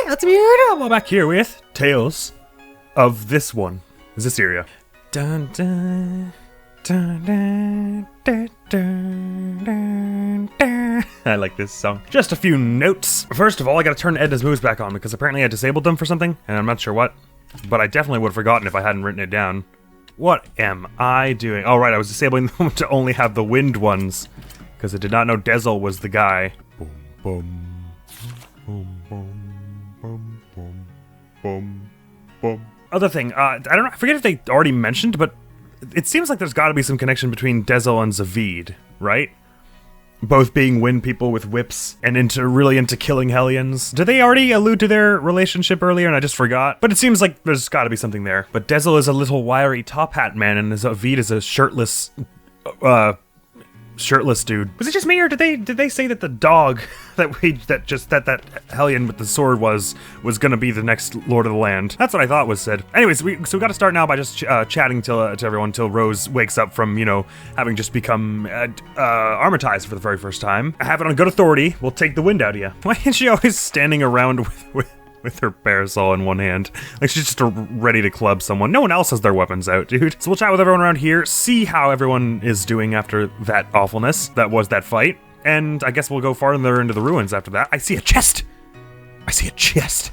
That's beautiful. Back here with Tales of this one, Zestiria. Dun dun dun dun dun dun dun dun. I like this song. Just a few notes. First of all, I gotta turn Edna's moves back on because apparently I disabled them for something, and I'm not sure what. But I definitely would have forgotten if I hadn't written it down. What am I doing? Oh right, I was disabling them to only have the wind ones because I did not know Dezel was the guy. Boom, boom, boom, boom, boom, boom, boom, boom. Other thing, I forget if they already mentioned, but it seems like there's got to be some connection between Dezel and Zavid, right? Both being wind people with whips and really into killing Hellions. Did they already allude to their relationship earlier and I just forgot? But it seems like there's got to be something there. But Dezel is a little wiry top hat man and Zavid is a shirtless dude. Was it just me, or did they say that the dog that Hellion with the sword was gonna be the next Lord of the Land? That's what I thought was said. Anyways, we got to start now by just chatting to everyone until Rose wakes up from having just become armatized for the very first time. I have it on good authority. We'll take the wind out of you. Why is she always standing around with her parasol in one hand? Like she's just ready to club someone. No one else has their weapons out, dude. So we'll chat with everyone around here, see how everyone is doing after that awfulness that was that fight, and I guess we'll go farther into the ruins after that. I see a chest! I see a chest.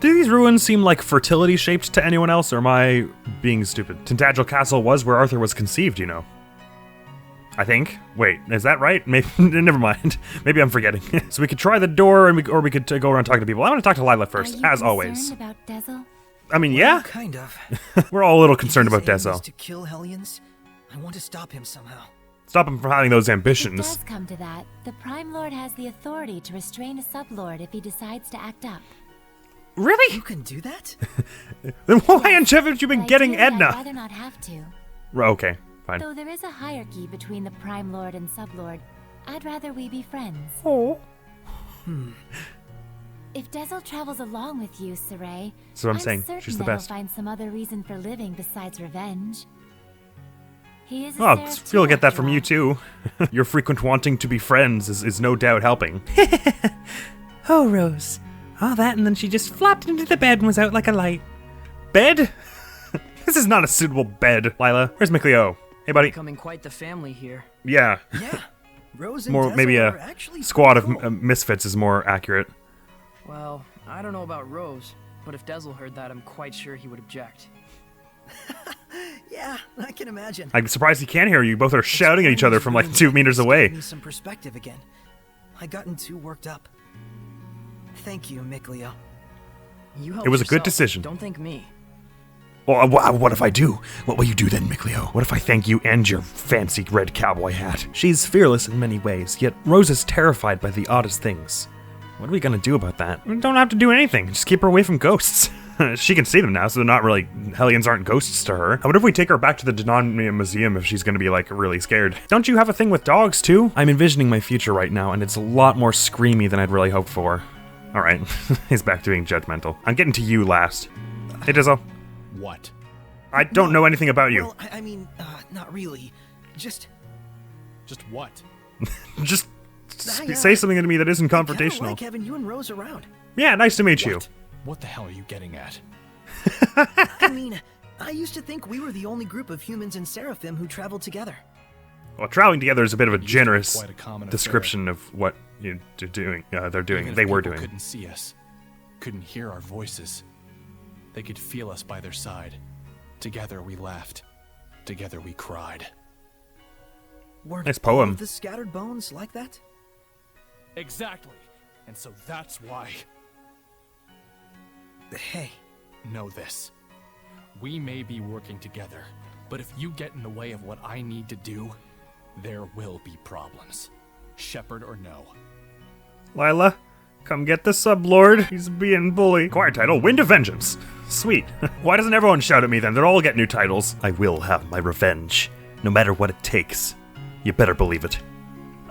Do these ruins seem like fertility shaped to anyone else, or am I being stupid? Tintagel Castle was where Arthur was conceived, I think. Wait, is that right? Maybe. Never mind. Maybe I'm forgetting. So we could try the door, or we could go around talking to people. I want to talk to Lila first, as always. About Dezel? I mean, yeah. Well, kind of. We're all a little concerned about His aim is Dezel. to kill Hellions. I want to stop him somehow. Stop him from having those If it ambitions. does come to that, the Prime Lord has the authority to restrain a sublord if he decides to act up. Really? You can do that? Then why haven't you been getting Ideally, I'd Edna? rather not have to. Okay, fine. Though there is a hierarchy between the Prime Lord and Sublord, I'd rather we be friends. Oh. If Dezel travels along with you, Saray, That's what I'm saying. certain She's the that best. he'll find some other reason for living besides revenge. He is a Oh, Seraph feel too, get that after from all. you too. Your frequent wanting to be friends is no doubt helping. Oh, Rose. All that, and then she just flopped into the bed and was out like a light. Bed? This is not a suitable bed, Lila. Where's Mikleo? Hey, buddy. Becoming quite the family here. Yeah. Yeah. Rose and More Dezel maybe are a actually squad of pretty cool. misfits is more accurate. Well, I don't know about Rose, but if Dezel heard that, I'm quite sure he would object. Yeah, I can imagine. I'm surprised he can't hear you. Both are shouting at each other from like 2 meters It's away. given me some perspective again. I gotten too worked up. Thank you, Mikleo. You help It was a good yourself, decision. Don't thank me. Well, what if I do? What will you do then, Mikleo? What if I thank you and your fancy red cowboy hat? She's fearless in many ways, yet Rose is terrified by the oddest things. What are we gonna do about that? We don't have to do anything. Just keep her away from ghosts. She can see them now, so they're not really... Hellions aren't ghosts to her. I wonder if we take her back to the Denomnia Museum if she's gonna be, like, really scared. Don't you have a thing with dogs, too? I'm envisioning my future right now, and it's a lot more screamy than I'd really hoped for. Alright, he's back to being judgmental. I'm getting to you last. Hey, Dizzle. What? I don't know anything about you. Well, I mean, not really. Just... Just what? Just I, say something to me that isn't I kinda confrontational. like having you and Rose around. Yeah, nice to meet you. What? What the hell are you getting at? I mean, I used to think we were the only group of humans and Seraphim who traveled together. Well, traveling together is a bit of a It used to be generous quite a common affair. description of what they're doing. Even if They were people doing. couldn't see us, couldn't hear our voices. They could feel us by their side. Together we laughed. Together we cried. Were Nice all poem. of the scattered bones like that? Exactly. And so that's why. Hey, Know this. We may be working together, but if you get in the way of what I need to do, there will be problems. Shepherd or no. Lila, come get the sublord. He's being bully. Acquired title, Wind of Vengeance. Sweet. Why doesn't everyone shout at me then? They'll all get new titles. I will have my revenge, no matter what it takes. You better believe it.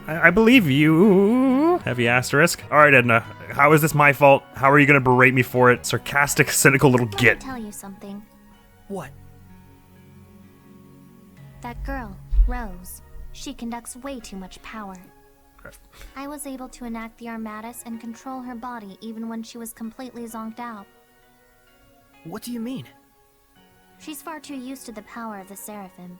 I believe you. Heavy asterisk. All right, Edna. How is this my fault? How are you gonna berate me for it? Sarcastic, cynical little Let me git. tell you something. what? That girl, Rose, she conducts way too much power. I was able to enact the Armatus and control her body even when she was completely zonked out. What do you mean? She's far too used to the power of the Seraphim.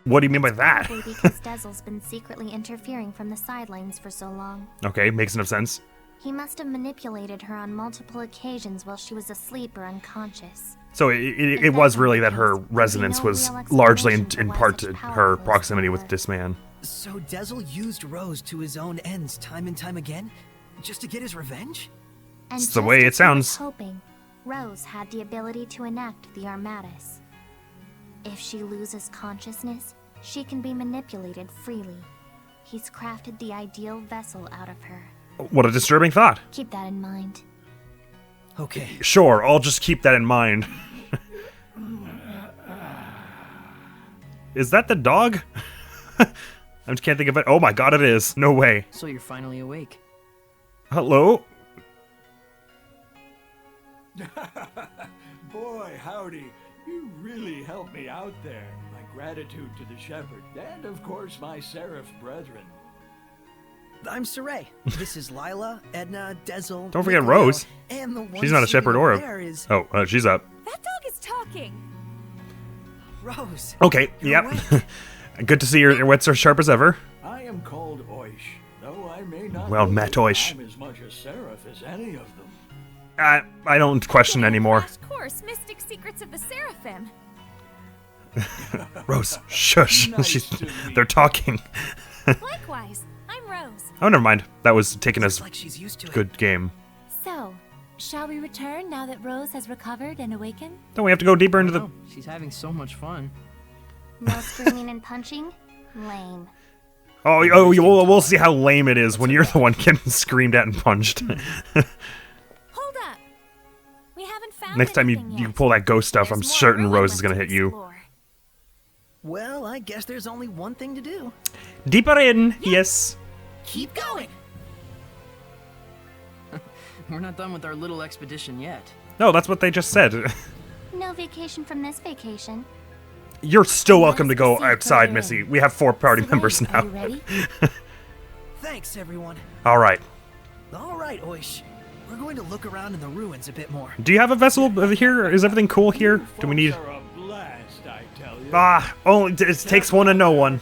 What do you mean by that? Probably because Dezel's been secretly interfering from the sidelines for so long. Okay, makes enough sense. He must have manipulated her on multiple occasions while she was asleep or unconscious. So it was really that her resonance was largely in part to her proximity with this man. So Dezel used Rose to his own ends time and time again? Just to get his revenge? And It's the way it just as he was sounds. hoping, Rose had the ability to enact the Armatus. If she loses consciousness, she can be manipulated freely. He's crafted the ideal vessel out of her. What a disturbing thought. Keep that in mind. Okay. Sure, I'll just keep that in mind. Is that the dog? I just can't think of it. Oh my god, it is. No way. So you're finally awake. Hello? Boy, howdy. You really helped me out there. My gratitude to the shepherd, and of course my seraph brethren. I'm Saray. This is Lila, Edna, Dezel. Don't forget Miguel, Rose. And the one She's not a shepherd or there a... is Oh, she's up. That dog is talking. Rose. Okay, You're yep. awake. Good to see your wits are sharp as ever. I am called Oish, though I may not Well know met, that Oish. I'm as much a seraph as any of them. I don't question anymore. Crash course, Mystic Secrets of the Seraphim. Rose, shush. Nice to meet They're talking. Likewise, I'm Rose. Oh, never mind. That was taken as It's like she's used to it. good game. So, shall we return now that Rose has recovered and awakened? Don't we have to go deeper into the... Oh, she's having so much fun. No screaming and punching? Lame. We'll see how lame it is when you're the one getting screamed at and punched. Hold up. We haven't found Next time anything you yet. pull that ghost stuff, There's I'm more certain ruin Rose is left gonna to hit you. explore. Well, I guess there's only one thing to do. Deeper in, yes. Keep going. We're not done with our little expedition yet. No, that's what they just said. No vacation from this vacation. You're still welcome to Let's go see outside, further Missy. in. We have 4 party So members wait, now. Are you ready? Thanks, everyone. All right. All right, Oish. We're going to look around in the ruins a bit more. Do you have a vessel here? Is everything cool here? Do we need... Folks are a blast, I tell you. Only it takes one to know one.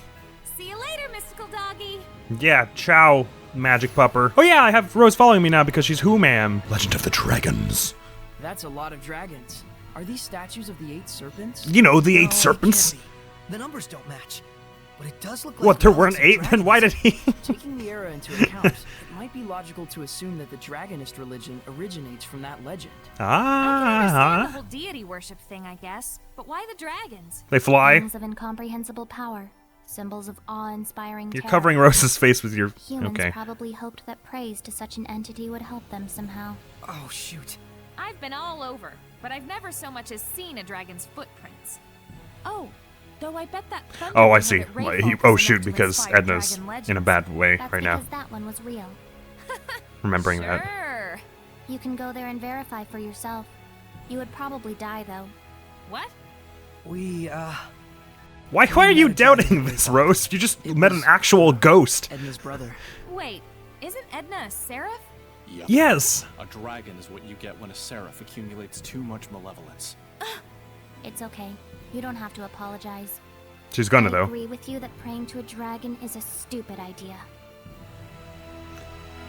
See you later, mystical doggy. Yeah, ciao, magic pupper. Oh yeah, I have Rose following me now because she's who, ma'am? Legend of the Dragons. That's a lot of dragons. Are these statues of the 8 serpents? You know, the No, 8 it serpents. can't be. The numbers don't match. But it does look like What, there relics weren't of 8? Then why did dragons. he... Taking the era into account, it might be logical to assume that the Dragonist religion originates from that legend. I can understand the Ah, whole deity worship thing, I guess. But why the dragons? they fly. Things of incomprehensible power. Symbols of awe-inspiring You're terror. covering Rose's face with your... Humans Okay. probably hoped that praise to such an entity would help them somehow. Oh, shoot. I've been all over, but I've never so much as seen a dragon's footprints. Oh, though I bet that thunder Oh, I one see. at Rayfall Oh, was shoot, enough to because inspire Edna's dragon in a legends. bad way That's right now. because that one was real. Remembering that. Sure. You can go there and verify for yourself. You would probably die, though. What? We, Why are you doubting this, Rose? You just met an actual ghost. Edna's brother. Wait, isn't Edna a seraph? Yep. Yes. A dragon is what you get when a seraph accumulates too much malevolence. It's okay. You don't have to apologize. She's gonna, I though. agree with you that praying to a dragon is a stupid idea.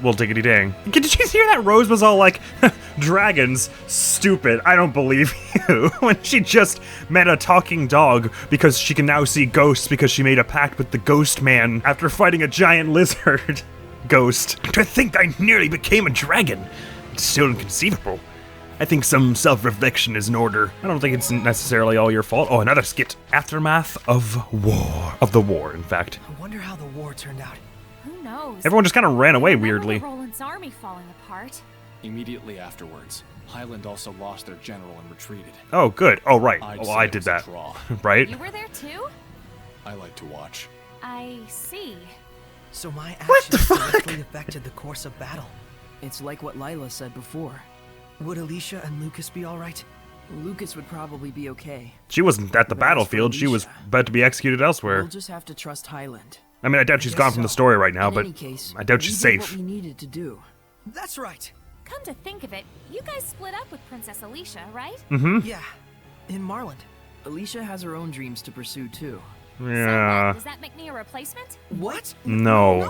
Well, diggity dang. Did you hear that? Rose was all like, dragons, stupid, I don't believe you. When she just met a talking dog because she can now see ghosts because she made a pact with the ghost man after fighting a giant lizard ghost. To think I nearly became a dragon. It's still inconceivable. I think some self-reflection is in order. I don't think it's necessarily all your fault. Oh, another skit. Aftermath of war. Of the war, in fact. I wonder how the war turned out. Who knows? Everyone just kind of ran away Remember weirdly. Roland's army falling apart. Immediately afterwards, Highland also lost their general and retreated. Oh, good. Oh, right. I'd Oh, say I it did was a that. draw. Right? You were there too? I like to watch. I see. So my What the actions fuck? directly affected the course of battle. It's like what Lila said before. Would Alicia and Lucas be alright? Lucas would probably be okay. She wasn't at the But as for battlefield. She was Alicia, about to be executed elsewhere. We'll just have to trust Highland. I mean, I doubt she's gone from the story right now, In but any case, I doubt we she's did safe. what we needed to do. That's right. Come to think of it, you guys split up with Princess Alicia, right? Mm-hmm. Yeah, in Marland. Alicia has her own dreams to pursue too. So what, Yeah. does that make me a replacement? What? No.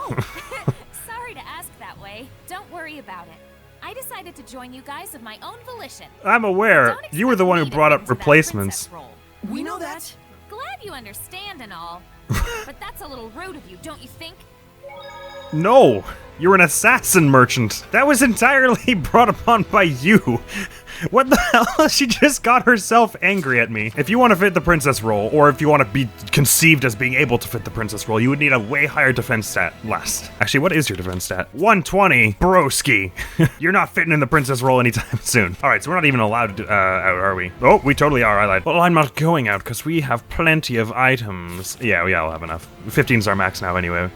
Sorry to ask that way. Don't worry about it. I decided to join you guys of my own volition. I'm aware. Don't You were the one who expect me to brought fit up into that replacements. princess role. We know that. Glad you understand and all. But that's a little rude of you, don't you think? No, you're an assassin merchant. That was entirely brought upon by you. What the hell? She just got herself angry at me. If you want to fit the princess role, or if you want to be conceived as being able to fit the princess role, you would need a way higher defense stat last. Actually, what is your defense stat? 120, broski. You're not fitting in the princess role anytime soon. All right, so we're not even allowed to out, are we? Oh, we totally are, I lied. Well, I'm not going out because we have plenty of items. Yeah, we'll have enough. 15 is our max now anyway.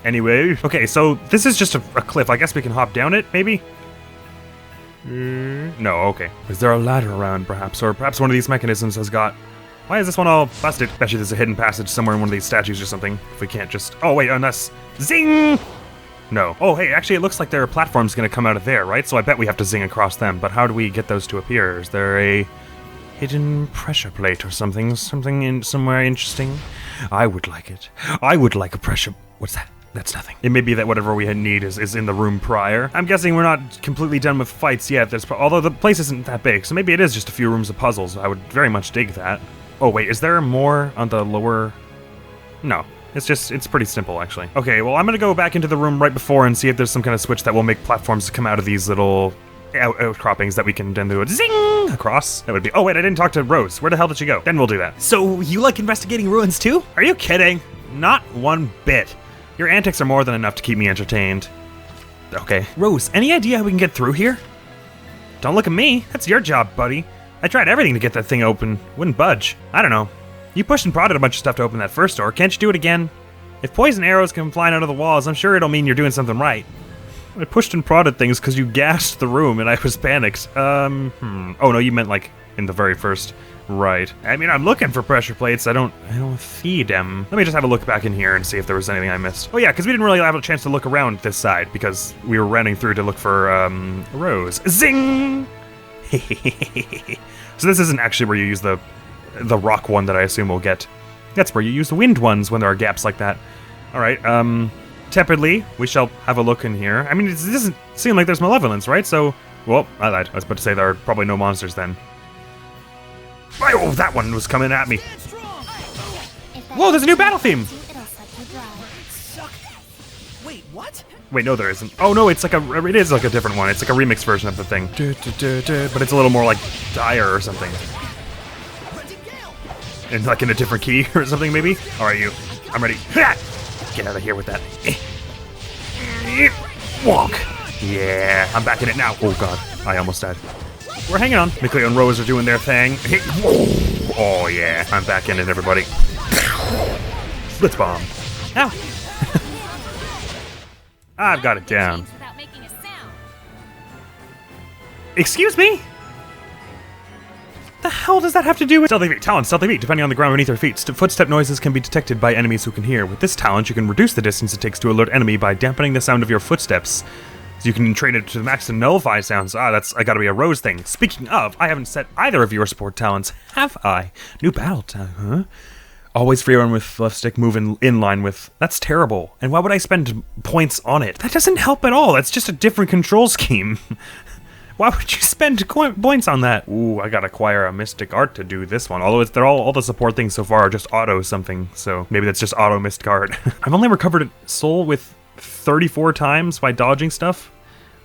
Okay, so this is just a cliff. I guess we can hop down it, maybe? No, okay. Is there a ladder around, perhaps? Or perhaps one of these mechanisms has got... Why is this one all busted? Bet you there's a hidden passage somewhere in one of these statues or something. If we can't just... Oh, wait, unless... Zing! No. Oh, hey, actually, it looks like there are platforms going to come out of there, right? So I bet we have to zing across them. But how do we get those to appear? Is there a hidden pressure plate or something? Something in somewhere interesting? I would like it. I would like a pressure... What's that? That's nothing. It may be that whatever we need is in the room prior. I'm guessing we're not completely done with fights yet. Although the place isn't that big, so maybe it is just a few rooms of puzzles. I would very much dig that. Oh wait, is there more on the lower? No, it's pretty simple actually. Okay, well I'm gonna go back into the room right before and see if there's some kind of switch that will make platforms come out of these little outcroppings that we can then do a zing across. That would be. Oh wait, I didn't talk to Rose. Where the hell did she go? Then we'll do that. So, you like investigating ruins too? Are you kidding? Not one bit. Your antics are more than enough to keep me entertained. Okay. Rose, any idea how we can get through here? Don't look at me. That's your job, buddy. I tried everything to get that thing open. Wouldn't budge. I don't know. You pushed and prodded a bunch of stuff to open that first door. Can't you do it again? If poison arrows come flying out of the walls, I'm sure it'll mean you're doing something right. I pushed and prodded things because you gassed the room and I was panicked. Oh no, you meant like in the very first... Right. I mean, I'm looking for pressure plates. I don't see them. Let me just have a look back in here and see if there was anything I missed. Oh yeah, because we didn't really have a chance to look around this side because we were running through to look for Rose. Zing! So this isn't actually where you use the rock one that I assume we'll get. That's where you use the wind ones when there are gaps like that. All right. Tepidly, we shall have a look in here. I mean, it doesn't seem like there's malevolence, right? So, well, I lied. I was about to say there are probably no monsters then. Oh, that one was coming at me. Whoa, there's a new battle theme! Wait, what? Wait, no, there isn't. Oh no, it is like a different one. It's like a remix version of the thing. But it's a little more like dire or something. And like in a different key or something, maybe? Alright, you. I'm ready. Get out of here with that. Walk. Yeah, I'm back in it now. Oh god, I almost died. We're hanging on. Mikleo and Rose are doing their thing. Oh yeah, I'm back in it, everybody. Blitz bomb. Ow. I've got it down. Excuse me? The hell does that have to do with stealthy feet? Talent, stealthy feet. Depending on the ground beneath your feet, footstep noises can be detected by enemies who can hear. With this talent, you can reduce the distance it takes to alert enemy by dampening the sound of your footsteps. So you can train it to the max to nullify sounds. That's I gotta be a Rose thing. Speaking of, I haven't set either of your support talents, have I? New battle talent, huh? Always free run with left stick, move in line with. That's terrible. And why would I spend points on it? That doesn't help at all. That's just a different control scheme. Why would you spend points on that? Ooh, I gotta acquire a mystic art to do this one. Although they're all the support things so far are just auto something. So maybe that's just auto mystic art. I've only recovered a soul with 34 times by dodging stuff.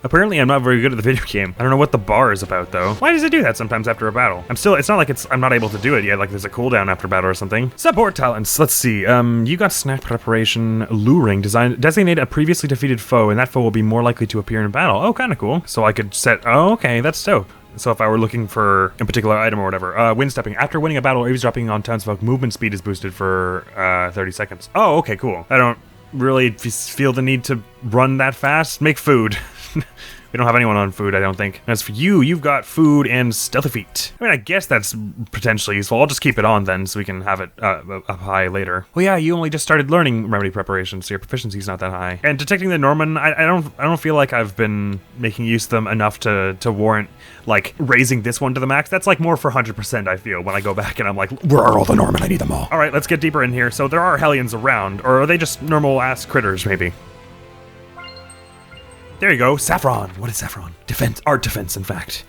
Apparently I'm not very good at the video game. I don't know what the bar is about though. Why does it do that sometimes after a battle? It's not like I'm not able to do it yet, like there's a cooldown after battle or something. Support talents, let's see. You got snack preparation, luring, designate a previously defeated foe, and that foe will be more likely to appear in battle. Oh, kinda cool. So I could set, oh, okay, that's dope. So if I were looking for a particular item or whatever. Wind stepping. After winning a battle or eavesdropping on townsfolk, movement speed is boosted for 30 seconds. Oh, okay, cool. I don't really feel the need to run that fast. Make food. We don't have anyone on food, I don't think. As for you, you've got food and stealthy feet. I mean, I guess that's potentially useful. I'll just keep it on then, so we can have it up high later. Well, yeah, you only just started learning remedy preparation, so your proficiency's not that high. And detecting the Norman, I don't feel like I've been making use of them enough to warrant like raising this one to the max. That's like more for 100%. I feel when I go back and I'm like, where are all the Norman? I need them all. All right, let's get deeper in here. So there are Hellions around, or are they just normal ass critters? Maybe. There you go, Saffron. What is Saffron? Defense, art defense, in fact.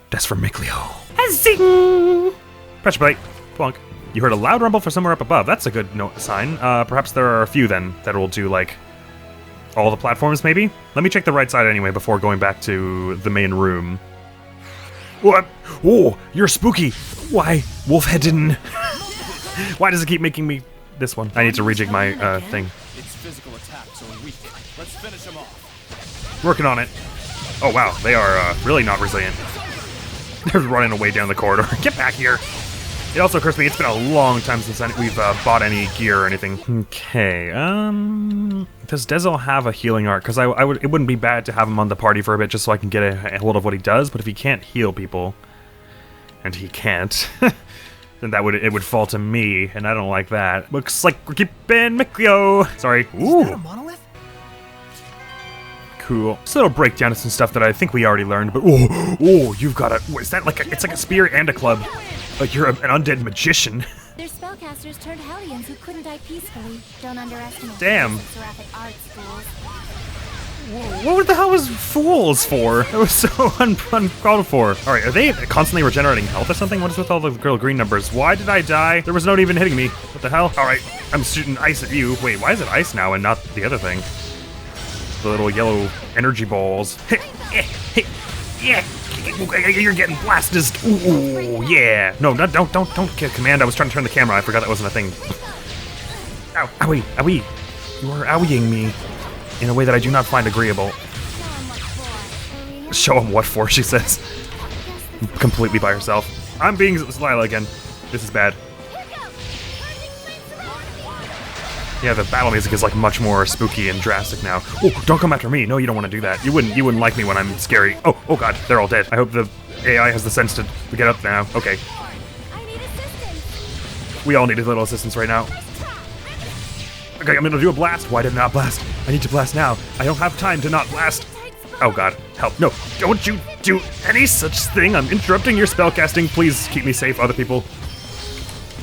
That's from Mikleo. Zing! Pressure plate. Plunk. You heard a loud rumble from somewhere up above. That's a good sign. Perhaps there are a few then that will do like all the platforms, maybe? Let me check the right side anyway before going back to the main room. What? Oh, you're spooky. Why? Wolfhead didn't. Why does it keep making me this one? I need to rejig my thing. Its physical attacks are weak. Let's finish him off. Working on it. Oh wow, they are really not resilient. They're running away down the corridor. Get back here. It also occurs to me it's been a long time since we've bought any gear or anything. Okay, does Dezel have a healing art? Because it wouldn't be bad to have him on the party for a bit just so I can get a hold of what he does, but if he can't heal people, and he can't, then it would fall to me, and I don't like that. Looks like we're keeping Mikleo. Sorry. Ooh. Is that a monolith? Cool. Just a little breakdown of some stuff that I think we already learned, but oh, you've got a, what is that like it's like a spear and a club. Like you're an undead magician. They're spellcasters turned Hellions who couldn't die peacefully. Don't underestimate Damn. seraphic arts, fools. What the hell was fools for? That was so uncalled for. Alright, are they constantly regenerating health or something? What is with all the girl green numbers? Why did I die? There was no even hitting me. What the hell? Alright, I'm shooting ice at you. Wait, why is it ice now and not the other thing? The little yellow energy balls. Yeah, you're getting blasted. Ooh, yeah. No, don't get command. I was trying to turn the camera. I forgot that wasn't a thing. Ow, owie, owie. You are owieing me in a way that I do not find agreeable. Show him what for, she says. Completely by herself. I'm being Lila again. This is bad. Yeah, the battle music is like much more spooky and drastic now. Oh, don't come after me. No, you don't want to do that. You wouldn't like me when I'm scary. Oh god, they're all dead. I hope the AI has the sense to get up now. Okay. I need assistance. We all need a little assistance right now. Okay, I'm gonna do a blast. Why did I not blast? I need to blast now. I don't have time to not blast. Oh god, help. No, don't you do any such thing. I'm interrupting your spellcasting. Please keep me safe, other people.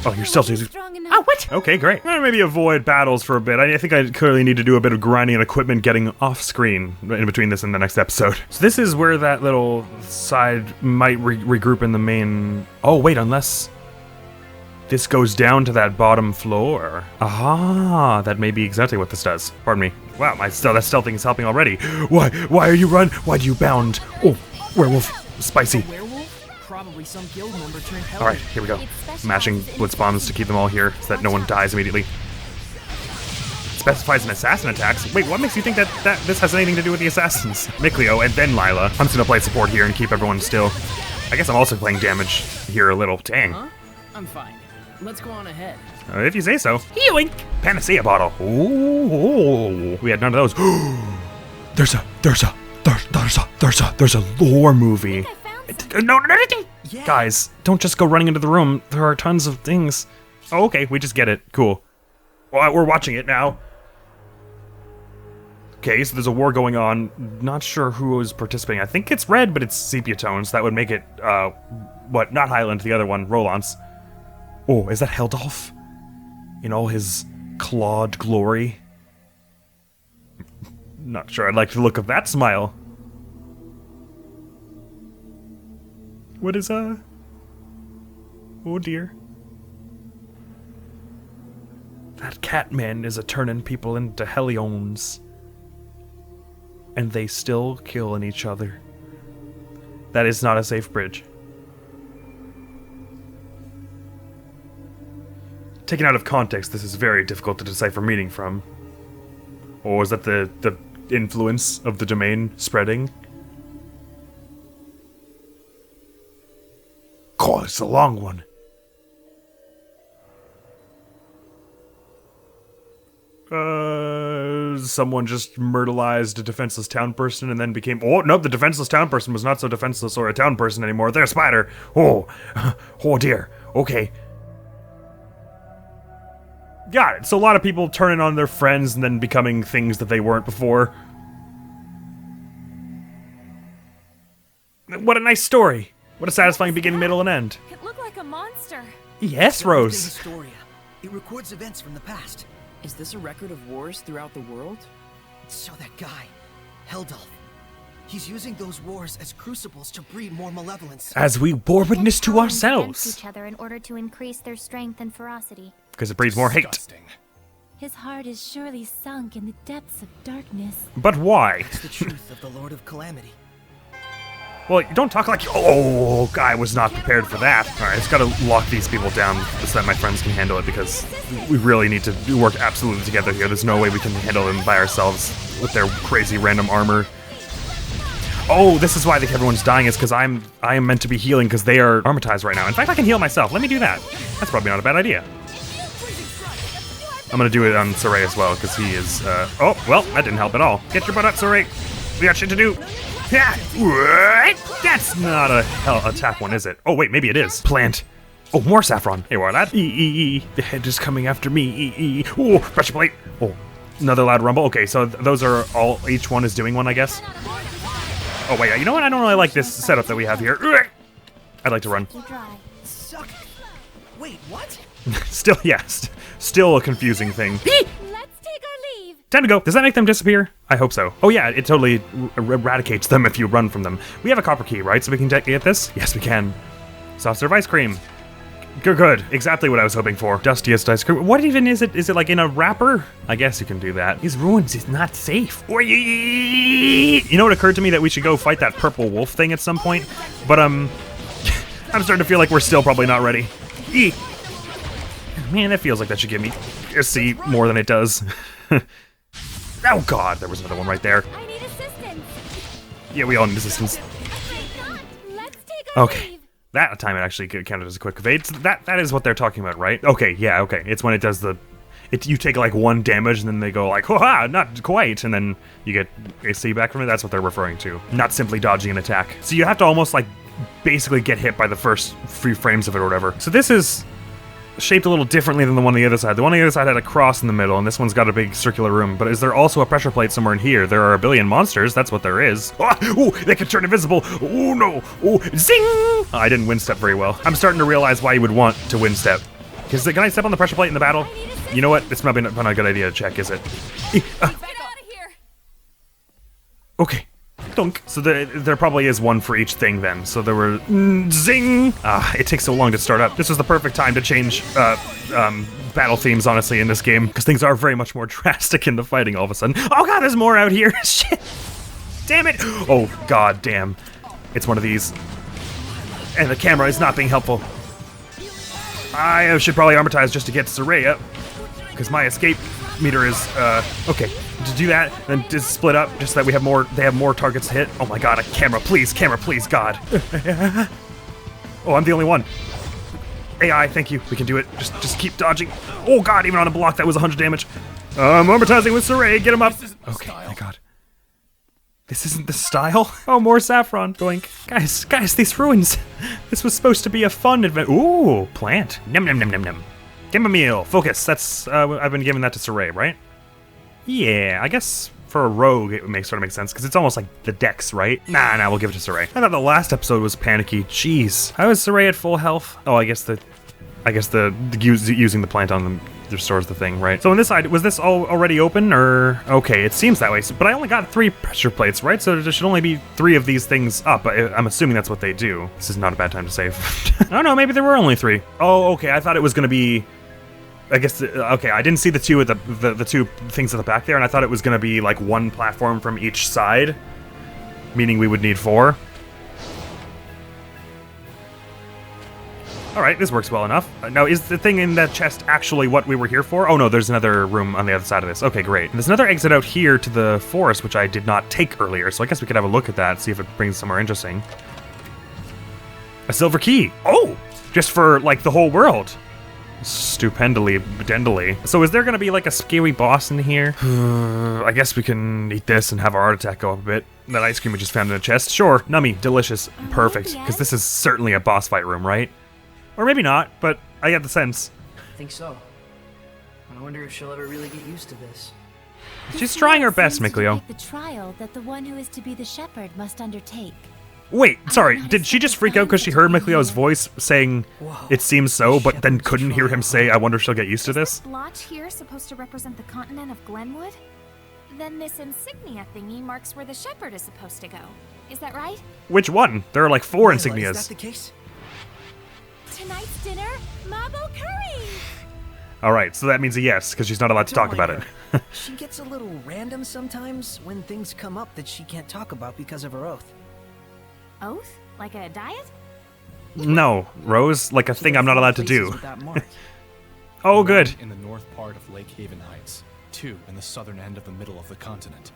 Oh, you're still too Strong enough. Oh, what? Okay, great. Maybe avoid battles for a bit. I think I clearly need to do a bit of grinding and equipment getting off screen in between this and the next episode. So this is where that little side might regroup in the main... Oh, wait, unless this goes down to that bottom floor. Aha, that may be exactly what this does. Pardon me. Wow, that stealth thing is helping already. Why are you run? Why do you bound? Oh, werewolf. Spicy. Werewolf? Probably some guild member turned Hellion. Alright, here we go. Mashing blitz bombs to keep them all here so that no one dies immediately. It specifies an assassin attacks. Wait, what makes you think that this has anything to do with the assassins? Mikleo and then Lila. I'm just gonna play support here and keep everyone still. I guess I'm also playing damage here a little. Dang. Huh? I'm fine. Let's go on ahead. If you say so. Healing! Panacea bottle. Ooh. We had none of those. There's a lore movie. No. Yeah. Guys, don't just go running into the room. There are tons of things. Oh, okay, we just get it. Cool. Well, we're watching it now. Okay, so there's a war going on. Not sure who is participating. I think it's red, but it's sepia tones. That would make it, not Highland, the other one, Rolance. Oh, is that Heldolf? In all his clawed glory? Not sure I'd like the look of that smile. What is, oh dear. That Catman is a-turning people into Hellions. And they still killing each other. That is not a safe bridge. Taken out of context, this is very difficult to decipher meaning from. Or is that the influence of the domain spreading? God, it's a long one. someone just myrtleized a defenseless town person and then became... Oh, nope, the defenseless town person was not so defenseless or a town person anymore. They're a spider. Oh, oh dear. Okay. Got it. So a lot of people turning on their friends and then becoming things that they weren't before. What a nice story. What a satisfying beginning, middle, and end. It looked like a monster. Yes, Rose. Zestiria. It records events from the past. Is this a record of wars throughout the world? So that guy, Heldulf, he's using those wars as crucibles to breed more malevolence. As we bore witness to Powering against ourselves. each other in order to increase their strength and ferocity. Because it breeds more hate. Disgusting. His heart is surely sunk in the depths of darkness. But why? It's the truth of the Lord of Calamity. Well, you don't talk like... Oh, I was not prepared for that. All right, I just gotta lock these people down so that my friends can handle it, because we really need to work absolutely together here. There's no way we can handle them by ourselves with their crazy random armor. Oh, this is why I think everyone's dying, is because I am meant to be healing because they are armatized right now. In fact, I can heal myself. Let me do that. That's probably not a bad idea. I'm gonna do it on Saray as well, because he is... Oh, well, that didn't help at all. Get your butt up, Saray. We got shit to do. Yeah. What? That's not a tap one, is it? Oh, wait, maybe it is. Plant. Oh, more saffron. Hey, what, lad? The head is coming after me. Oh, pressure plate. Oh, another loud rumble. Okay, so those are all... Each one is doing one, I guess. Oh, wait, you know what? I don't really like this setup that we have here. I'd like to run. Suck. Wait, what? Still, yes. Still a confusing thing. Let's take our leave. Time to go. Does that make them disappear? I hope so. Oh yeah, it totally eradicates them if you run from them. We have a copper key, right? So we can get this? Yes, we can. Soft serve ice cream. Good. Exactly what I was hoping for. Dustiest ice cream. What even is it? Is it like in a wrapper? I guess you can do that. These ruins is not safe. You know what occurred to me? That we should go fight that purple wolf thing at some point. But I'm starting to feel like we're still probably not ready. Man, that feels like that should give me a C more than it does. Oh god, there was another one right there. I need assistance. Yeah, we all need assistance. Let's take our Okay. leave. That time it actually counted as a quick evade. So that is what they're talking about, right? Okay, yeah, okay. It's when it does the... you take like 1 damage and then they go like, ha, not quite, and then you get AC back from it. That's what they're referring to. Not simply dodging an attack. So you have to almost like basically get hit by the first few frames of it or whatever. So this is shaped a little differently than the one on the other side. The one on the other side had a cross in the middle, and this one's got a big circular room. But is there also a pressure plate somewhere in here? There are a billion monsters, that's what there is. Oh, they can turn invisible. Oh no, oh, zing! Oh, I didn't wind step very well. I'm starting to realize why you would want to wind step. Can I step on the pressure plate in the battle? You know what? It's probably not a good idea to check, is it? Get out of here. Okay. Dunk. So there probably is one for each thing then. So there were... zing! It takes so long to start up. This was the perfect time to change battle themes, honestly, in this game. Because things are very much more drastic in the fighting all of a sudden. Oh god, there's more out here! Shit! Damn it! Oh, god damn. It's one of these. And the camera is not being helpful. I should probably armatize just to get Saray up. Because my escape meter is, okay. To do that, then just split up, just so that they have more targets to hit. Oh my god, a camera, please, god. Oh, I'm the only one. AI, thank you, we can do it. Just keep dodging. Oh god, even on a block, that was 100 damage. I'm armatizing with Saray, get him up. Okay, thank god. This isn't the style? Oh, more saffron. Doink. Guys, these ruins. This was supposed to be a fun adventure. Ooh, plant. Nom. Give him a meal. Focus. That's, I've been giving that to Saray, right? Yeah, I guess for a rogue it would sort of make sense, because it's almost like the dex, right? Nah, we'll give it to Saray. I thought the last episode was panicky. Jeez. How is Saray at full health? Oh, I guess the using the plant on them restores the thing, right? So on this side, was this all already open, or... Okay, it seems that way, but I only got 3 pressure plates, right? So there should only be 3 of these things up. I'm assuming that's what they do. This is not a bad time to save. I don't know, maybe there were only 3. Oh, okay, I thought it was gonna be... I guess, okay, I didn't see the 2 at the 2 things at the back there, and I thought it was gonna be like 1 platform from each side, meaning we would need 4. Alright, this works well enough. Now, is the thing in that chest actually what we were here for? Oh no, there's another room on the other side of this. Okay, great. There's another exit out here to the forest, which I did not take earlier, so I guess we could have a look at that, see if it brings somewhere interesting. A silver key! Oh! Just for, like, the whole world. Stupendly, dendally. So is there gonna be like a scary boss in here? I guess we can eat this and have our heart attack go up a bit. That ice cream we just found in the chest. Sure, nummy, delicious, perfect. Because this is certainly a boss fight room, right? Or maybe not, but I get the sense. I think so. I wonder if she'll ever really get used to this. She's trying her best, Seems to Mikleo. depict the trial that the one who is to be the shepherd must undertake. Wait, sorry, did she just freak out because she heard Mikleo's voice saying, "It seems so," but then couldn't hear him say, "I wonder if she'll get used to this"? Blotch here supposed to represent the continent of Glenwood? Then this insignia thingy marks where the shepherd is supposed to go. Is that right? Which one? There are like 4 Is that insignias. the case? Tonight's dinner, marble curry! Alright, so that means a yes, because she's not allowed to talk about it. She gets a little random sometimes when things come up that she can't talk about because of her oath. Oath? Like a diet? No, Rose, like a thing I'm not allowed to Places do. with that mark. Oh, One good. in the north part of Lake Haven Heights. 2 in the southern end of the middle of the continent.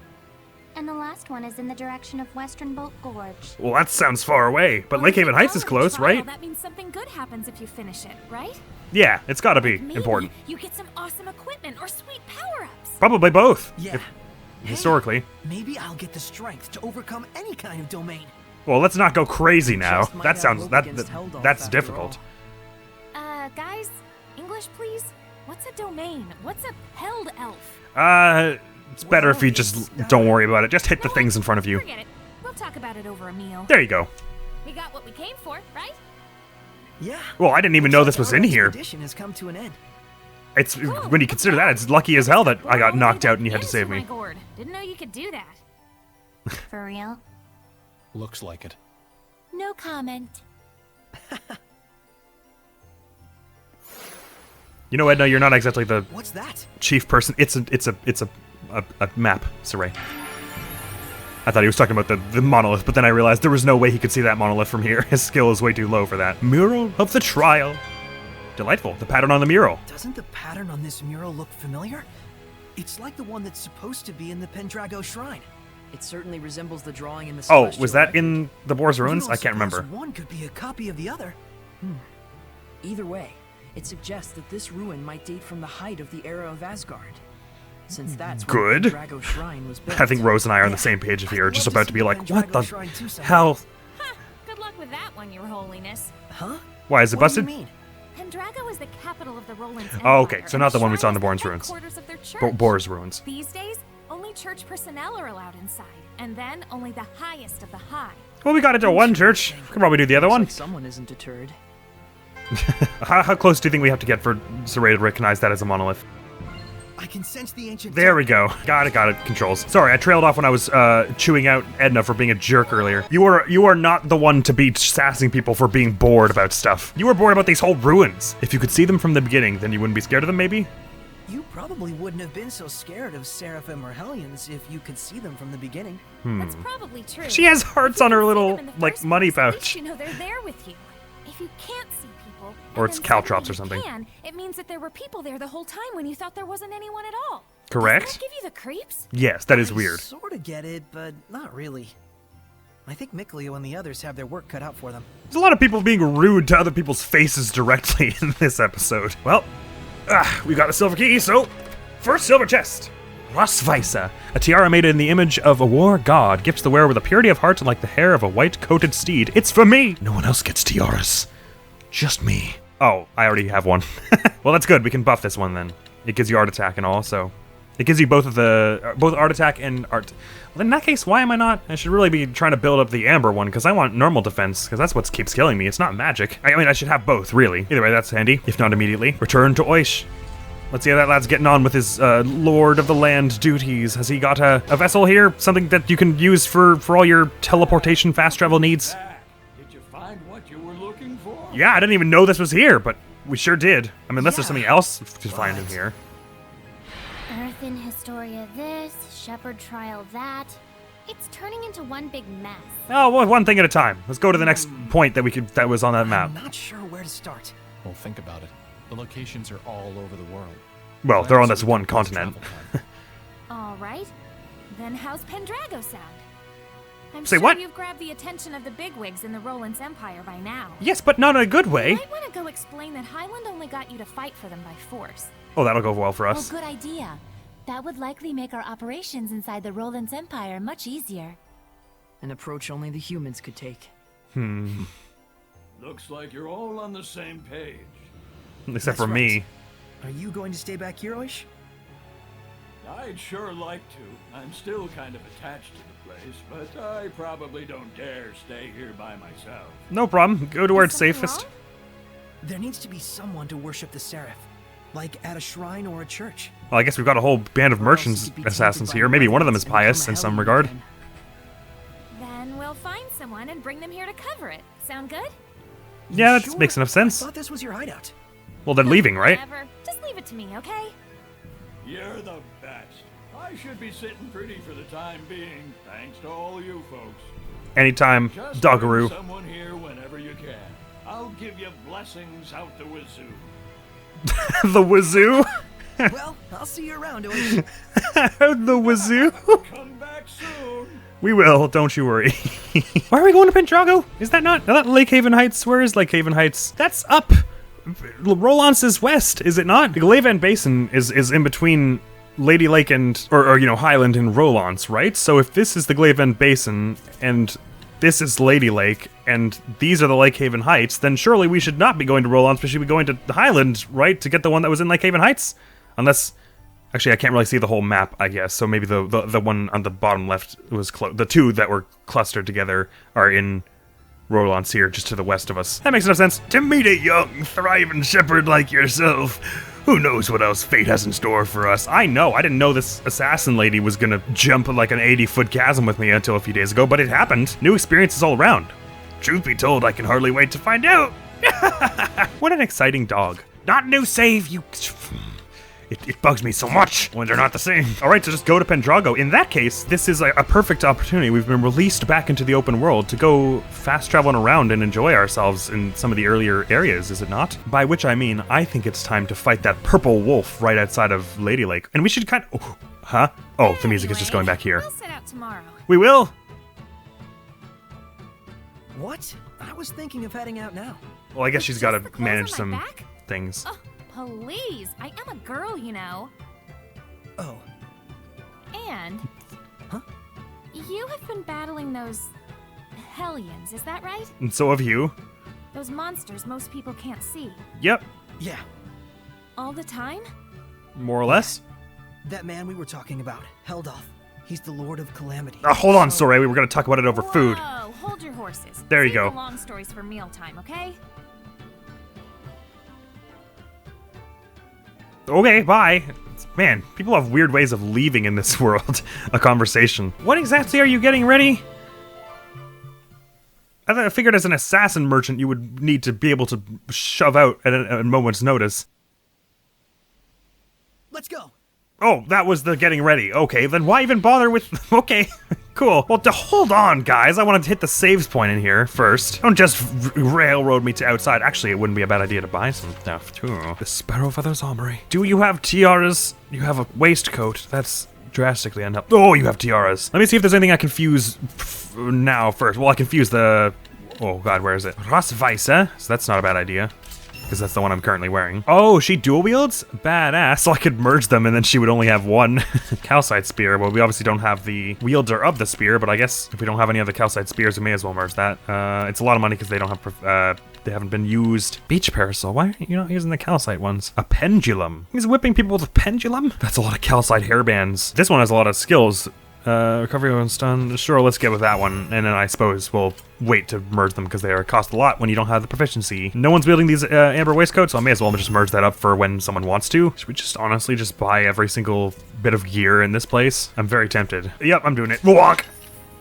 And the last one is in the direction of Western Bolt Gorge. Well, that sounds far away, but Well, Lake if you Haven Heights call is it a close, trial, right? That means something good happens if you finish it, right? Yeah, it's gotta be Maybe important. you get some awesome equipment or sweet power-ups. Probably both. Yeah. if- historically. Maybe I'll get the strength to overcome any kind of domain. Well, let's not go crazy now. Just might That have sounds hope that against Heldolf that's after difficult. Guys, English please? What's a domain? What's a held elf? It's better if you just don't worry about it. Just hit the No, things in front of you. Forget it. We'll talk about it over a meal. There you go. We got what we came for, right? Yeah. Well, I didn't even know this was in here. Expedition has come to an end. It's when you consider that, it's lucky as hell that I got knocked out and you had to Into save my me. gourd. Didn't know you could do that. For real? Looks like it. No comment. You know, Edna, you're not exactly the What's that? chief person. It's a map, Saray. I thought he was talking about the monolith, but then I realized there was no way he could see that monolith from here. His skill is way too low for that. Mural of the trial. Delightful. The pattern on the mural. Doesn't the pattern on this mural look familiar? It's like the one that's supposed to be in the Pendrago Shrine. It certainly resembles the drawing in the Oh, Celestial was that Record. in the Boar's You Ruins? don't I can't suppose remember. One could be a copy of the other. Either way, it suggests that this ruin might date from the height of the era of Asgard. Since that's when Good. the Pendrago Shrine was built. I think Rose and I are on the Yeah, same page if I'd you're love just to about to see be the like, what Pendrago the Shrine too someday. hell? Huh. Good luck with that one, Your Holiness. Huh? Why, is it What do you busted? mean? Pendrago is the capital of the Roland's Oh, okay, Empire, so and not the one we shrine saw in is the Bourne's Ruins. headquarters of their church. Boar's Ruins. These days, only church personnel are allowed inside, and then only the highest of the high. Well, we got into one church. Could probably do the other Looks one. like someone isn't deterred. How close do you think we have to get for Saray to recognize that as a monolith? I can sense the ancient. There we go. Got it. Controls. Sorry, I trailed off when I was chewing out Edna for being a jerk earlier. You are not the one to be sassing people for being bored about stuff. You were bored about these whole ruins. If you could see them from the beginning, then you wouldn't be scared of them, maybe? You probably wouldn't have been so scared of Seraphim or Hellions if you could see them from the beginning. That's probably true. She has hearts If you on her can see little, them in the like, first money place, at least pouch. you know they're there with you. If you can't see people, Or and it's then caltrops suddenly or something. you can, it means that there were people there the whole time when you thought there wasn't anyone at all. Correct? Doesn't that give you the creeps? Yes, that is I weird. Sort of get it, but not really. I think Mikleo and the others have their work cut out for them. There's a lot of people being rude to other people's faces directly in this episode. Well, we got a silver key, so first silver chest. Rasvaisa, a tiara made in the image of a war god, gifts the wearer with a purity of heart and like the hair of a white-coated steed. It's for me! No one else gets tiaras. Just me. Oh, I already have one. Well, that's good. We can buff this one then. It gives you art attack and all, so... It gives you both art attack and art. Well, in that case, why am I not? I should really be trying to build up the amber one, because I want normal defense, because that's what keeps killing me. It's not magic. I mean, I should have both, really. Either way, that's handy, if not immediately. Return to Oish. Let's see how that lad's getting on with his Lord of the Land duties. Has he got a vessel here? Something that you can use for all your teleportation fast travel needs? Did you find what you were looking for? Yeah, I didn't even know this was here, but we sure did. I mean, unless there's something else to find in here. Earth in Historia this, Shepherd Trial that. It's turning into one big mess. Oh, well, one thing at a time. Let's go to the next point that was on that map. I'm not sure where to start. Well, think about it. The locations are all over the world. Well, they're on this So one we don't lose continent. travel time. All right. Then how's Pendrago sound? I'm Say sure what? you've grabbed the attention of the bigwigs in the Roland's Empire by now. Yes, but not in a good way. You might want to go explain that Highland only got you to fight for them by force. Oh, that'll go well for Oh, us. good idea. That would likely make our operations inside the Roland's Empire much easier. An approach only the humans could take. Looks like you're all on the same page. Except That's for me. Are you going to stay back here, Oish? I'd sure like to. I'm still kind of attached to the place, but I probably don't dare stay here by myself. No problem. Go to where it's Something safest. wrong? There needs to be someone to worship the Seraph. Like at a shrine or a church. Well, I guess we've got a whole band of Or else merchants you could be assassins tempted by here. Maybe one of them is malevolence pious and in some become a regard. Hellion Then we'll find someone and bring them here to cover it. Sound good? Yeah, that Sure. makes enough sense. I thought this was your hideout. Well, they're leaving, right? Whatever. Just leave it to me, okay? You're the best. I should be sitting pretty for the time being, thanks to all you folks. Anytime, Just Doggaroo. bring someone here whenever you can. I'll give you blessings out the wazoo. The wuh-zoo? Well, I'll see you around, Oish. The wuh-zoo? Come back soon. We will, don't you worry. Why are we going to Pendrago? Is that not Lake Haven Heights? Where is Lake Haven Heights? That's up. Rolance is west, is it not? The Glavan Basin is in between Lady Lake and, or you know, Highland and Rolance, right? So if this is the Glavan Basin and this is Lady Lake and these are the Lake Haven Heights, then surely we should not be going to Rolance, we should be going to Highland, right? To get the one that was in Lake Haven Heights? Unless, actually I can't really see the whole map, I guess, so maybe the one on the bottom left was the two that were clustered together are in Rolance here, just to the west of us. That makes enough sense. To meet a young, thriving shepherd like yourself, who knows what else fate has in store for us? I know, I didn't know this assassin lady was gonna jump like an 80-foot chasm with me until a few days ago, but it happened. New experiences all around. Truth be told, I can hardly wait to find out. What an exciting dog. Not new save, you... It bugs me so much when they're not the same. All right, so just go to Pendrago. In that case, this is a perfect opportunity. We've been released back into the open world to go fast traveling around and enjoy ourselves in some of the earlier areas, is it not? By which I mean, I think it's time to fight that purple wolf right outside of Lady Lake. And we should kind of... Oh, huh? Oh, the music is just going back here. We'll set out tomorrow. We will? What? I was thinking of heading out now. Well, I guess she's got Just the to clothes manage on some my back? things. Oh, please. I am a girl, you know. Oh, And... Huh? You have been battling those... Hellions, is that right? And so have you. Those monsters most people can't see. Yep, yeah. All the time? more or less. That man we were talking about, Heldolf. He's the Lord of Calamity. Hold on, So- Sorey. We were going to talk about it over food. Whoa, hold your horses. There you Save go. the long stories for mealtime, okay? Okay, bye. Man, people have weird ways of leaving in this world. A conversation. What exactly are you getting ready? I figured as an assassin merchant you would need to be able to shove out at a moment's notice. Let's go. Oh, that was the getting ready. Okay, then why even bother with... Okay, cool. Well, hold on, guys. I wanted to hit the saves point in here first. Don't just railroad me to outside. Actually, it wouldn't be a bad idea to buy some stuff, too. The Sparrow Feathers Armory. Do you have tiaras? You have a waistcoat. That's drastically unhelpful. Oh, you have tiaras. Let me see if there's anything I can fuse now first. Well, I can fuse the... Oh, God, where is it? Rosweisse. So that's not a bad idea. Because that's the one I'm currently wearing. Oh, she dual wields? Badass. So I could merge them and then she would only have one calcite spear. Well, we obviously don't have the wielder of the spear, but I guess if we don't have any other calcite spears, we may as well merge that. It's a lot of money because they don't have, they haven't been used. Beach parasol. Why are you not using the calcite ones? A pendulum. He's whipping people with a pendulum? That's a lot of calcite hairbands. This one has a lot of skills. Recovery when stun. Sure, let's get with that one. And then I suppose we'll wait to merge them because they cost a lot when you don't have the proficiency. No one's wielding these amber waistcoats, so I may as well just merge that up for when someone wants to. Should we just honestly just buy every single bit of gear in this place? I'm very tempted. Yep, I'm doing it. Walk!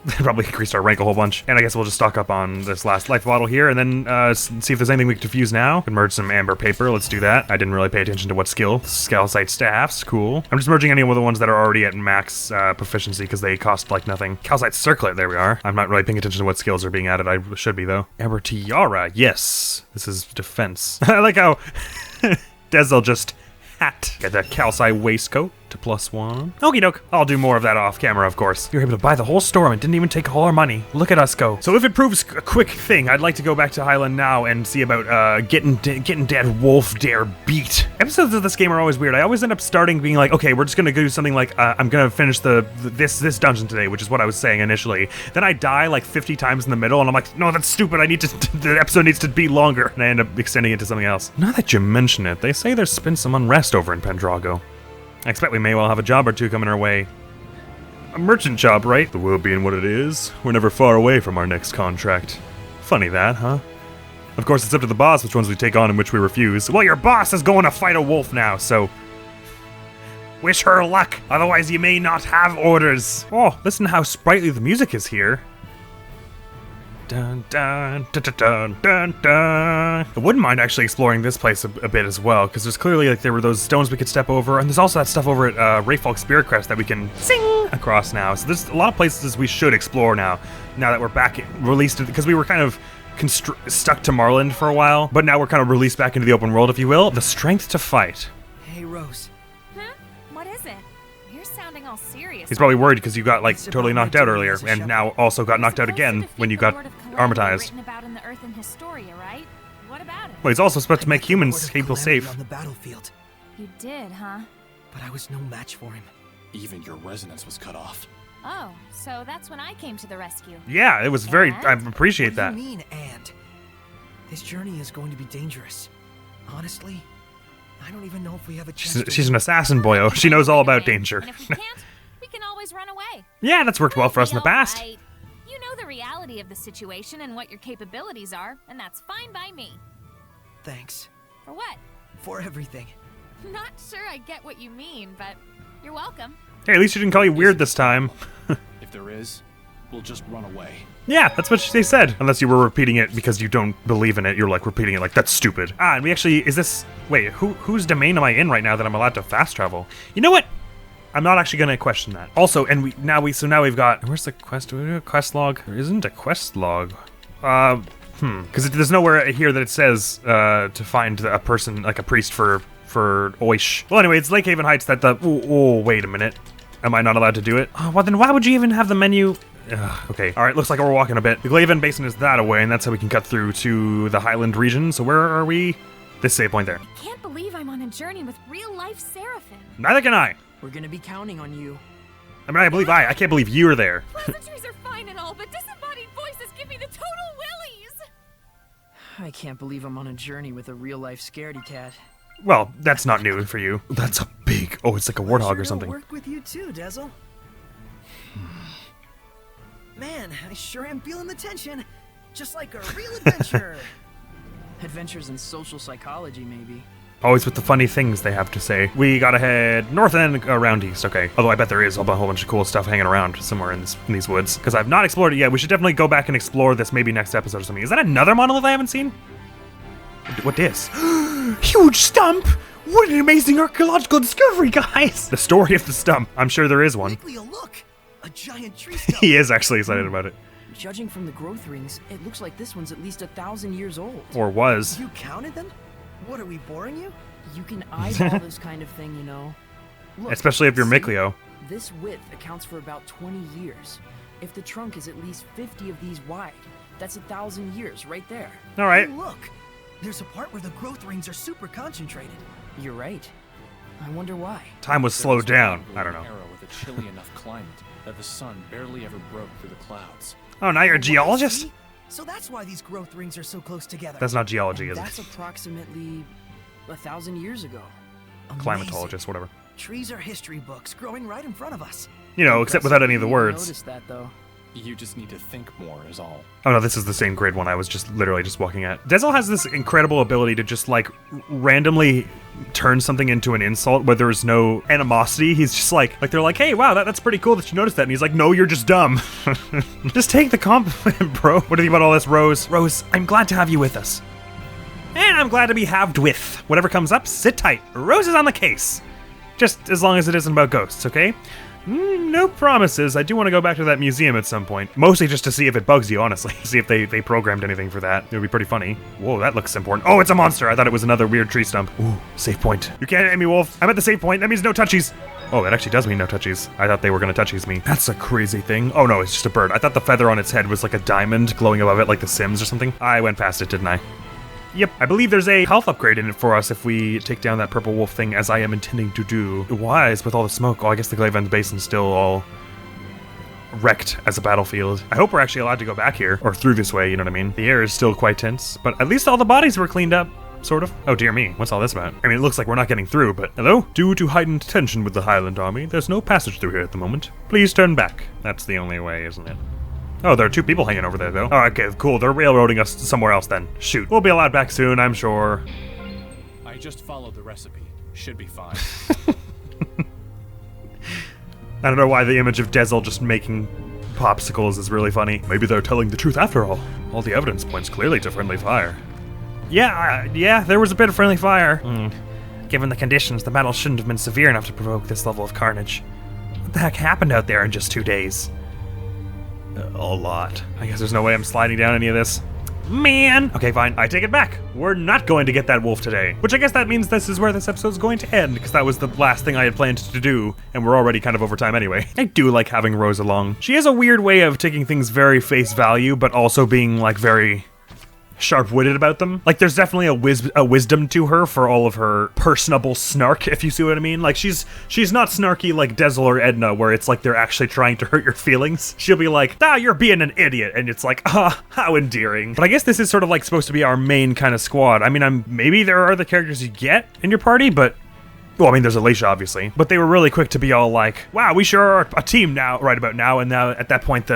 Probably increased our rank a whole bunch. And I guess we'll just stock up on this last life bottle here and then see if there's anything we can diffuse now. Can merge some amber paper. Let's do that. I didn't really pay attention to what skill. Calcite staffs. Cool. I'm just merging any of the ones that are already at max proficiency because they cost like nothing. Calcite circlet. There we are. I'm not really paying attention to what skills are being added. I should be though. Amber tiara. Yes. This is defense. I like how Dezel just hat. Get that calcite waistcoat. to +1. Okie doke. I'll do more of that off camera, of course. You're able to buy the whole store and didn't even take all our money. Look at us go. So if it proves a quick thing, I'd like to go back to Highland now and see about getting that wolf dare beat. Episodes of this game are always weird. I always end up starting being like, okay, we're just gonna do something like, I'm gonna finish this dungeon today, which is what I was saying initially. Then I die like 50 times in the middle, and I'm like, no, that's stupid. The episode needs to be longer, and I end up extending it to something else. Now that you mention it, they say there's been some unrest over in Pendrago. I expect we may well have a job or two coming our way. A merchant job, right? The world being what it is, we're never far away from our next contract. Funny that, huh? Of course, it's up to the boss which ones we take on and which we refuse. Well, your boss is going to fight a wolf now, so wish her luck, otherwise you may not have orders. Oh, listen to how sprightly the music is here. Dun, dun, dun, dun, dun, dun, dun. I wouldn't mind actually exploring this place a bit as well, because there's clearly like there were those stones we could step over, and there's also that stuff over at Rayfolk Spirit Crest that we can sing across now. So there's a lot of places we should explore now that we're back released, because we were kind of stuck to Marland for a while, but now we're kind of released back into the open world, if you will. The strength to fight. Hey, Rose. Huh? What is it? You're sounding all serious. He's probably worried because you got like totally knocked out earlier, and now also got knocked out again when you got armatized. Written about in the Earth and Historia, right? What about it? Well, he's also supposed to make humans keep people safe. On the battlefield, You did, huh? but I was no match for him. Even your resonance was cut off. Oh, so that's when I came to the rescue. Yeah, it was very. I appreciate What that. do you mean, and? This journey is going to be dangerous. Honestly, I don't even know if we have a chance. She's an assassin, boyo. She knows all about danger. And if we can't, we can always run away. Yeah, that's worked well for us in the We'll be all past. right. You know the reality of the situation and what your capabilities are, and that's fine by me. Thanks For what? for everything. Not sure I get what you mean, but you're welcome. Hey, at least she didn't call you weird this time. If there is, we'll just run away. Yeah, that's what they said. Unless you were repeating it because you don't believe in it. You're like repeating it like, that's stupid. Ah, and we actually, is this, wait, whose domain am I in right now that I'm allowed to fast travel? You know what? I'm not actually going to question that. Also, and now we've got, where's the quest? Do we do a quest log? There isn't a quest log. Because there's nowhere here that it says to find a person, like a priest for Oish. Well, anyway, it's Lake Haven Heights that the, oh, wait a minute. Am I not allowed to do it? Well, then why would you even have the menu? Okay, all right, looks like we're walking a bit. The Glaven Basin is that away, and that's how we can cut through to the Highland region. So where are we? This save point there. I can't believe I'm on a journey with real-life Seraphim. Neither can I. We're gonna be counting on you. I mean, I can't believe you're there. Pleasantries are fine and all, but disembodied voices give me the total willies. I can't believe I'm on a journey with a real-life scaredy cat. Well, that's not new for you. That's a big, oh, it's like a warthog or something. Work with you too, Dazzle. Man, I sure am feeling the tension. Just like a real adventure. Adventures in social psychology, maybe. Always with the funny things they have to say. We gotta head north and around east, okay. Although I bet there is a whole bunch of cool stuff hanging around somewhere in these woods. Because I've not explored it yet. We should definitely go back and explore this maybe next episode or something. Is that another monolith I haven't seen? What this? Huge stump! What an amazing archaeological discovery, guys! The story of the stump. I'm sure there is one. Quickly, look! A giant tree stump. He is actually excited about it. Judging from the growth rings, it looks like this one's at least 1,000 years old. Or was. You counted them? What, are we boring you? You can eyeball this kind of thing, you know. Look, Especially if you're see? Mikleo. This width accounts for about 20 years. If the trunk is at least 50 of these wide, that's 1,000 years right there. Alright. Hey, look! There's a part where the growth rings are super concentrated. You're right. I wonder why. Time was slowed down. I don't know. Era with a chilly enough climate that the sun barely ever broke through the clouds. Oh, now you're a geologist? See? So that's why these growth rings are so close together. That's not geology, And is that's it? approximately 1,000 years ago. Amazing. Climatologist, whatever. Trees are history books growing right in front of us. You know, except without any of the You words. noticed that, though. You just need to think more is all. Oh no, this is the same grade one I was just literally just walking at. Dezel has this incredible ability to just like randomly turn something into an insult where there's no animosity. He's just like they're like, hey, wow, that's pretty cool that you noticed that. And he's like, no, you're just dumb. Just take the compliment, bro. What do you think about all this, Rose? Rose, I'm glad to have you with us. And I'm glad to be halved with. Whatever comes up, sit tight. Rose is on the case. Just as long as it isn't about ghosts, okay? No promises. I do want to go back to that museum at some point. Mostly just to see if it bugs you, honestly. See if they programmed anything for that. It would be pretty funny. Whoa, that looks important. Oh, it's a monster. I thought it was another weird tree stump. Ooh, save point. You can't hit me, Wolf. I'm at the save point. That means no touchies. Oh, that actually does mean no touchies. I thought they were going to touchies me. That's a crazy thing. Oh, no, it's just a bird. I thought the feather on its head was like a diamond glowing above it like The Sims or something. I went past it, didn't I? Yep, I believe there's a health upgrade in it for us if we take down that purple wolf thing, as I am intending to do. Wise with all the smoke. Oh, I guess the Glavend Basin's still all wrecked as a battlefield. I hope we're actually allowed to go back here, or through this way, you know what I mean? The air is still quite tense, but at least all the bodies were cleaned up. Sort of. Oh dear me, what's all this about? I mean, it looks like we're not getting through, but... Hello? Due to heightened tension with the Highland Army, there's no passage through here at the moment. Please turn back. That's the only way, isn't it? Oh, there are two people hanging over there, though. Oh, okay, cool. They're railroading us somewhere else, then. Shoot. We'll be allowed back soon, I'm sure. I just followed the recipe. Should be fine. I don't know why the image of Dezel just making popsicles is really funny. Maybe they're telling the truth after all. All the evidence points clearly to friendly fire. Yeah, there was a bit of friendly fire. Given the conditions, the battle shouldn't have been severe enough to provoke this level of carnage. What the heck happened out there in just 2 days? A lot. I guess there's no way I'm sliding down any of this. Man! Okay, fine. I take it back. We're not going to get that wolf today. Which I guess that means this is where this episode's going to end, because that was the last thing I had planned to do, and we're already kind of over time anyway. I do like having Rose along. She has a weird way of taking things very face value, but also being, like, very sharp-witted about them. Like, there's definitely a wisdom to her for all of her personable snark, if you see what I mean. Like, she's not snarky like Dezel or Edna, where it's like they're actually trying to hurt your feelings. She'll be like, you're being an idiot, and it's like, how endearing. But I guess this is sort of like supposed to be our main kind of squad. I mean, maybe there are other characters you get in your party, but... Well, I mean, there's Alicia, obviously. But they were really quick to be all like, wow, we sure are a team now, right about now, and now at that point,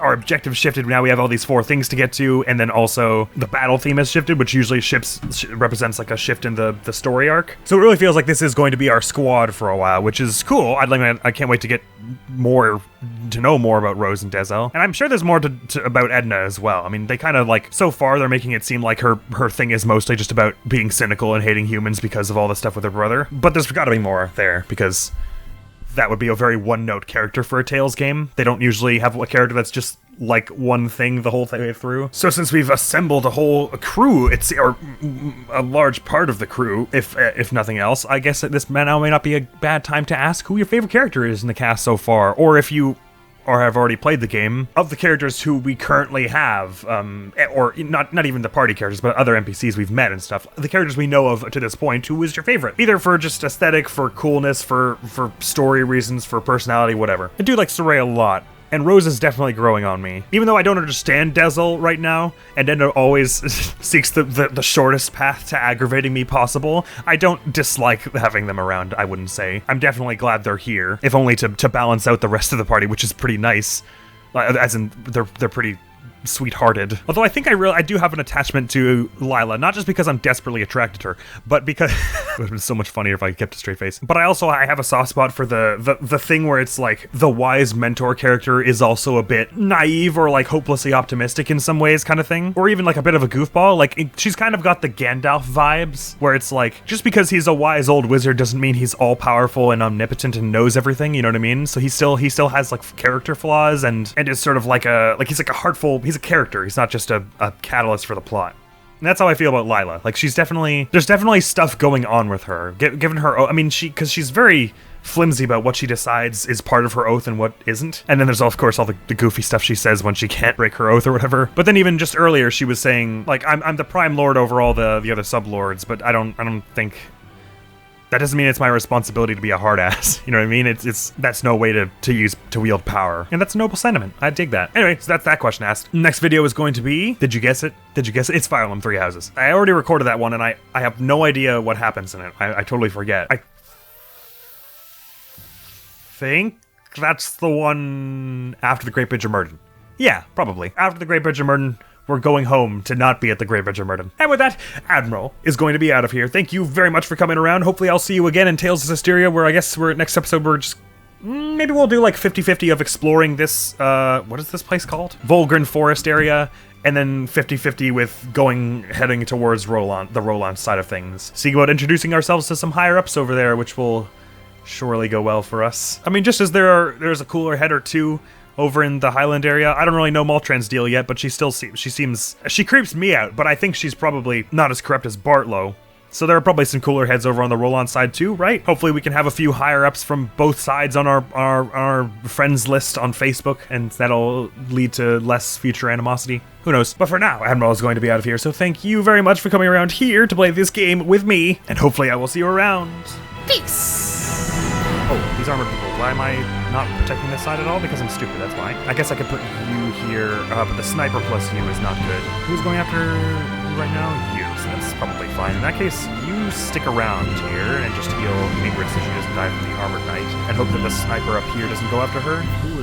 our objective shifted. Now we have all these 4 things to get to, and then also the battle theme has shifted, which usually represents like a shift in the story arc. So it really feels like this is going to be our squad for a while, which is cool. I can't wait to get to know more about Rose and Dezel, and I'm sure there's more about Edna as well. I mean, they kind of like, so far they're making it seem like her thing is mostly just about being cynical and hating humans because of all the stuff with her brother. But there's got to be more there, because that would be a very one-note character for a Tales game. They don't usually have a character that's just like one thing the whole way through. So since we've assembled a whole crew, or a large part of the crew, if nothing else, I guess this now may not be a bad time to ask who your favorite character is in the cast so far, or if you have already played the game, of the characters who we currently have, or not even the party characters, but other NPCs we've met and stuff, the characters we know of to this point, who is your favorite? Either for just aesthetic, for coolness, for story reasons, for personality, whatever. I do like Soraya a lot, and Rose is definitely growing on me. Even though I don't understand Dezel right now, and Enda always seeks the shortest path to aggravating me possible, I don't dislike having them around, I wouldn't say. I'm definitely glad they're here, if only to balance out the rest of the party, which is pretty nice. As in, they're pretty sweethearted. Although I think I do have an attachment to Lila, not just because I'm desperately attracted to her, but because it would have been so much funnier if I kept a straight face. But I have a soft spot for the thing where it's like the wise mentor character is also a bit naive or like hopelessly optimistic in some ways kind of thing, or even like a bit of a goofball. Like she's kind of got the Gandalf vibes, where it's like, just because he's a wise old wizard doesn't mean he's all powerful and omnipotent and knows everything, you know what I mean? So he still has like character flaws and is sort of like he's a character. He's not just a catalyst for the plot. And that's how I feel about Lila. Like, there's definitely stuff going on with her. Given her, I mean, because she's very flimsy about what she decides is part of her oath and what isn't. And then there's, of course, all the goofy stuff she says when she can't break her oath or whatever. But then even just earlier, she was saying, like, I'm the Prime Lord over all the other sublords, but I don't think... That doesn't mean it's my responsibility to be a hard ass. You know what I mean? That's no way to wield power. And that's a noble sentiment. I dig that. Anyway, so that's that question asked. Next video is going to be, did you guess it? It's Fire Emblem Three Houses. I already recorded that one, and I have no idea what happens in it. I totally forget. I think that's the one after the Great Bridge of Murden. Yeah, probably. After the Great Bridge of Murden, we're going home to not be at the Great Bridge of Murden. And with that, Admiral is going to be out of here. Thank you very much for coming around. Hopefully I'll see you again in Tales of Zestiria, where I guess next episode we're just... Maybe we'll do like 50-50 of exploring this, what is this place called? Volgren Forest area, and then 50-50 with heading towards the Roland side of things. Seeing about introducing ourselves to some higher ups over there, which will surely go well for us. I mean, just as there's a cooler head or two over in the Highland area. I don't really know Moltran's deal yet, but she creeps me out, but I think she's probably not as corrupt as Bartlow. So there are probably some cooler heads over on the Roll-On side too, right? Hopefully we can have a few higher-ups from both sides on our friends list on Facebook, and that'll lead to less future animosity. Who knows? But for now, Admiral is going to be out of here, so thank you very much for coming around here to play this game with me, and hopefully I will see you around. Peace! Oh, these armored people. Why am I not protecting this side at all? Because I'm stupid, that's why. I guess I could put you here, but the sniper plus you is not good. Who's going after you right now? You, so that's probably fine. In that case, you stick around here and just heal Ingrid so she doesn't die from the armored knight, and hope that the sniper up here doesn't go after her. Who